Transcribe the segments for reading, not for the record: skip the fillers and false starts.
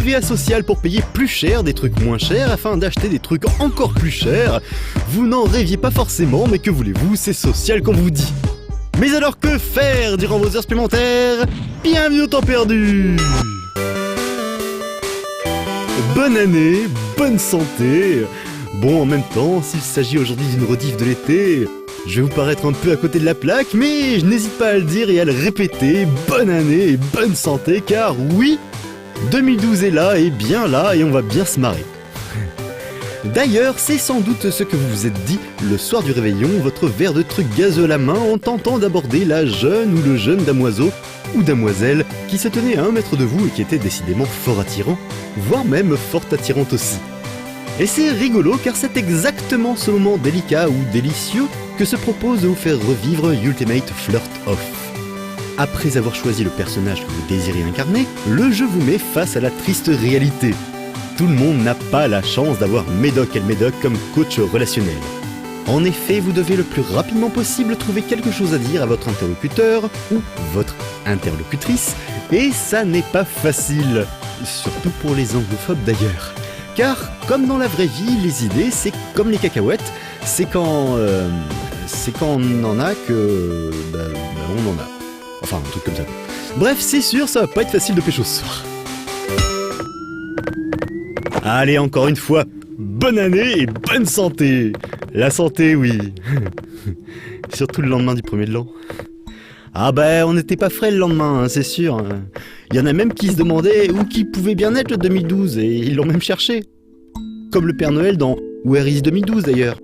TVA sociale pour payer plus cher des trucs moins chers afin d'acheter des trucs encore plus chers. Vous n'en rêviez pas forcément, mais que voulez-vous, c'est social qu'on vous dit. Mais alors que faire durant vos heures supplémentaires? Bienvenue au temps perdu! Bonne année, bonne santé. Bon, en même temps, s'il s'agit aujourd'hui d'une rediff de l'été, je vais vous paraître un peu à côté de la plaque, mais je n'hésite pas à le dire et à le répéter. Bonne année et bonne santé, car oui, 2012 est là et bien là et on va bien se marrer. D'ailleurs, c'est sans doute ce que vous vous êtes dit le soir du réveillon, votre verre de truc gazeux à la main en tentant d'aborder la jeune ou le jeune damoiseau ou damoiselle qui se tenait à 1 mètre de vous et qui était décidément fort attirant, voire même fort attirante aussi. Et c'est rigolo car c'est exactement ce moment délicat ou délicieux que se propose de vous faire revivre Ultimate Flirt Off. Après avoir choisi le personnage que vous désirez incarner, le jeu vous met face à la triste réalité. Tout le monde n'a pas la chance d'avoir Médoc Elmédoc comme coach relationnel. En effet, vous devez le plus rapidement possible trouver quelque chose à dire à votre interlocuteur ou votre interlocutrice, et ça n'est pas facile, surtout pour les anglophones d'ailleurs. Car, comme dans la vraie vie, les idées, c'est comme les cacahuètes, c'est quand on en a que... on en a. Enfin, un truc comme ça. Bref, c'est sûr, ça va pas être facile de pécho ce soir. Allez, encore une fois, bonne année et bonne santé. La santé, oui. Surtout le lendemain du premier de l'an. Ah ben, on n'était pas frais le lendemain, hein, c'est sûr. Il y en a même qui se demandaient où qui pouvait bien être le 2012, et ils l'ont même cherché. Comme le Père Noël dans Where is 2012 d'ailleurs.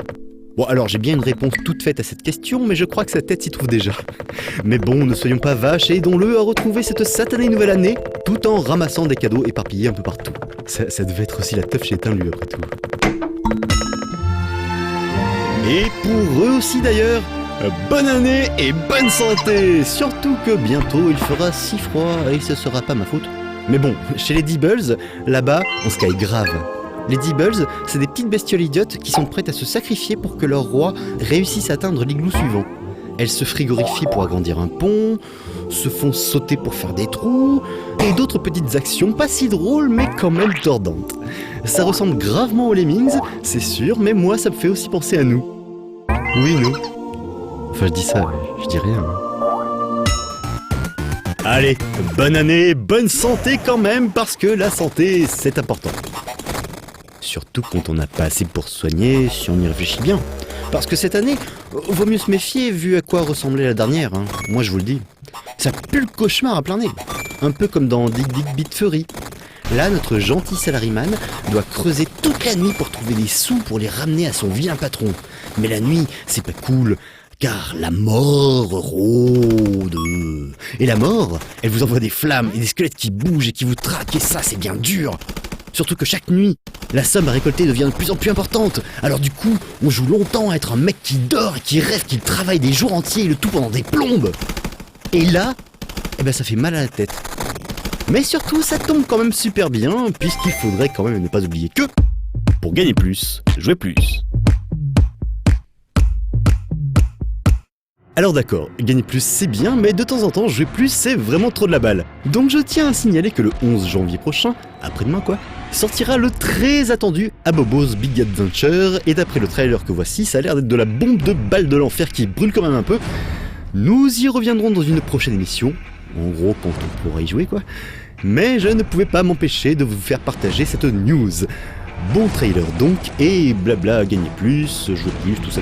Bon, alors j'ai bien une réponse toute faite à cette question, mais je crois que sa tête s'y trouve déjà. Mais bon, ne soyons pas vaches et aidons-le à retrouver cette satanée nouvelle année, tout en ramassant des cadeaux éparpillés un peu partout. Ça devait être aussi la teuf chez Éteint, lui, après tout. Et pour eux aussi d'ailleurs, bonne année et bonne santé. Surtout que bientôt il fera si froid et ce sera pas ma faute. Mais bon, chez les Deebles, là-bas, on se caille grave. Les Deebles, c'est des petites bestioles idiotes qui sont prêtes à se sacrifier pour que leur roi réussisse à atteindre l'igloo suivant. Elles se frigorifient pour agrandir un pont, se font sauter pour faire des trous, et d'autres petites actions pas si drôles mais quand même tordantes. Ça ressemble gravement aux Lemmings, c'est sûr, mais moi ça me fait aussi penser à nous. Oui, nous. Enfin, je dis ça, je dis rien. Allez, bonne année, bonne santé quand même, parce que la santé, c'est important. Surtout quand on n'a pas assez pour se soigner, si on y réfléchit bien. Parce que cette année, vaut mieux se méfier vu à quoi ressemblait la dernière, hein. Moi je vous le dis. Ça pue le cauchemar à plein nez. Un peu comme dans Dig Dig Bit Fury. Là, notre gentil salariman doit creuser toute la nuit pour trouver des sous pour les ramener à son vilain patron. Mais la nuit, c'est pas cool, car la mort rôde. Et la mort, elle vous envoie des flammes et des squelettes qui bougent et qui vous traquent, et ça, c'est bien dur. Surtout que chaque nuit, la somme à récolter devient de plus en plus importante. Alors du coup, on joue longtemps à être un mec qui dort et qui rêve qu'il travaille des jours entiers et le tout pendant des plombes. Et là, ça fait mal à la tête. Mais surtout, ça tombe quand même super bien, puisqu'il faudrait quand même ne pas oublier que, pour gagner plus, jouer plus. Alors d'accord, gagner plus c'est bien, mais de temps en temps, jouer plus c'est vraiment trop de la balle. Donc je tiens à signaler que le 11 janvier prochain, après-demain quoi, sortira le très attendu Abobo's Big Adventure, et d'après le trailer que voici, ça a l'air d'être de la bombe de balles de l'enfer qui brûle quand même un peu. Nous y reviendrons dans une prochaine émission, en gros quand on pourra y jouer quoi, mais je ne pouvais pas m'empêcher de vous faire partager cette news. Bon trailer donc, et blabla, gagner plus, jouer plus, tout ça.